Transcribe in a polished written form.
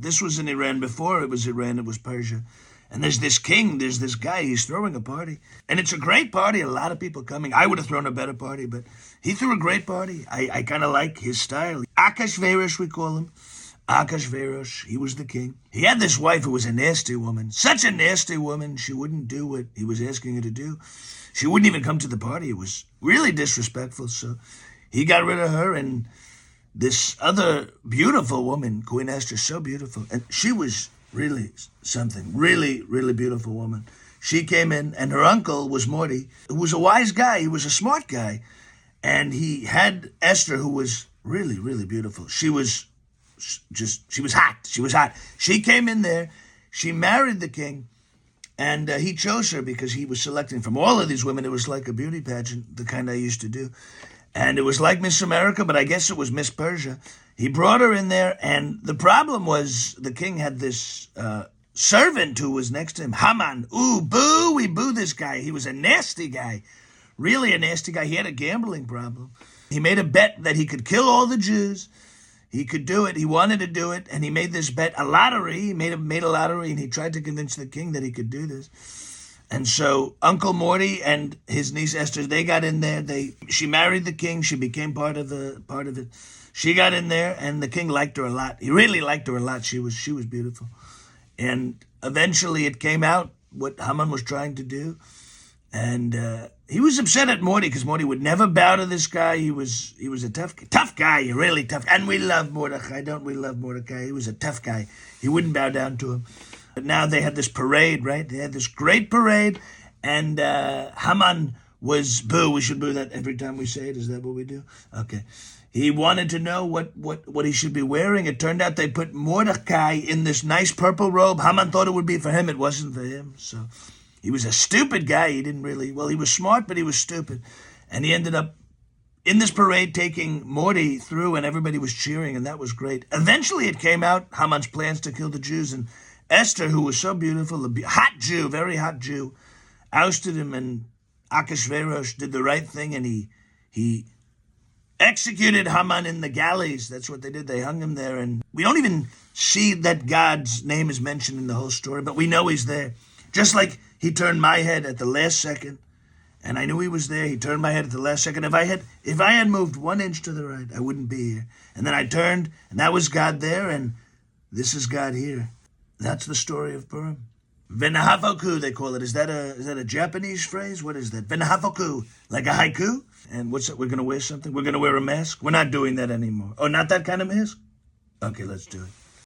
This was in Iran. Before it was Iran, it was Persia. And there's this king, there's this guy, he's throwing a party. And it's a great party, a lot of people coming. I would have thrown a better party, but he threw a great party. I kind of like his style. Akashverosh, we call him. Akashverosh, he was the king. He had this wife who was a nasty woman. Such a nasty woman, she wouldn't do what he was asking her to do. She wouldn't even come to the party. It was really disrespectful. So he got rid of her, and this other beautiful woman, Queen Esther, so beautiful. And she was really something, really, really beautiful woman. She came in, and her uncle was Mordecai, who was a wise guy. He was a smart guy. And he had Esther, who was really, really beautiful. She was hot. She was hot. She came in there. She married the king, and he chose her because he was selecting from all of these women. It was like a beauty pageant, the kind I used to do. And it was like Miss America, but I guess it was Miss Persia. He brought her in there, and the problem was the king had this servant who was next to him, Haman. Ooh, boo, we boo this guy. He was a nasty guy, really a nasty guy. He had a gambling problem. He made a bet that he could kill all the Jews. He could do it. He wanted to do it, and he made this bet, a lottery. He made a lottery, and he tried to convince the king that he could do this. And so Uncle Morty and his niece Esther, they got in there. She married the king. She became part of it. She got in there, and the king liked her a lot. He really liked her a lot. She was beautiful. And eventually it came out what Haman was trying to do. And he was upset at Morty because Morty would never bow to this guy. He was a tough guy, really tough. And we love Mordecai, don't we love Mordecai? He was a tough guy. He wouldn't bow down to him. But now they had this parade, right? They had this great parade, and Haman was boo. We should boo that every time we say it. Is that what we do? Okay. He wanted to know what he should be wearing. It turned out they put Mordecai in this nice purple robe. Haman thought it would be for him. It wasn't for him. So he was a stupid guy. He was smart, but he was stupid. And he ended up in this parade taking Morty through, and everybody was cheering, and that was great. Eventually it came out, Haman's plans to kill the Jews, and Esther, who was so beautiful, a hot Jew, very hot Jew, ousted him, and Akashverosh did the right thing, and he executed Haman in the galleys. That's what they did. They hung him there, and we don't even see that God's name is mentioned in the whole story, but we know he's there. Just like he turned my head at the last second, and I knew he was there. He turned my head at the last second. If I had moved 1 inch to the right, I wouldn't be here. And then I turned, and that was God there, and this is God here. That's the story of Purim. Venahavoku, they call it. Is that a Japanese phrase? What is that? Venahavoku, like a haiku? And what's it? We're going to wear something? We're going to wear a mask? We're not doing that anymore. Oh, not that kind of mask? Okay, let's do it.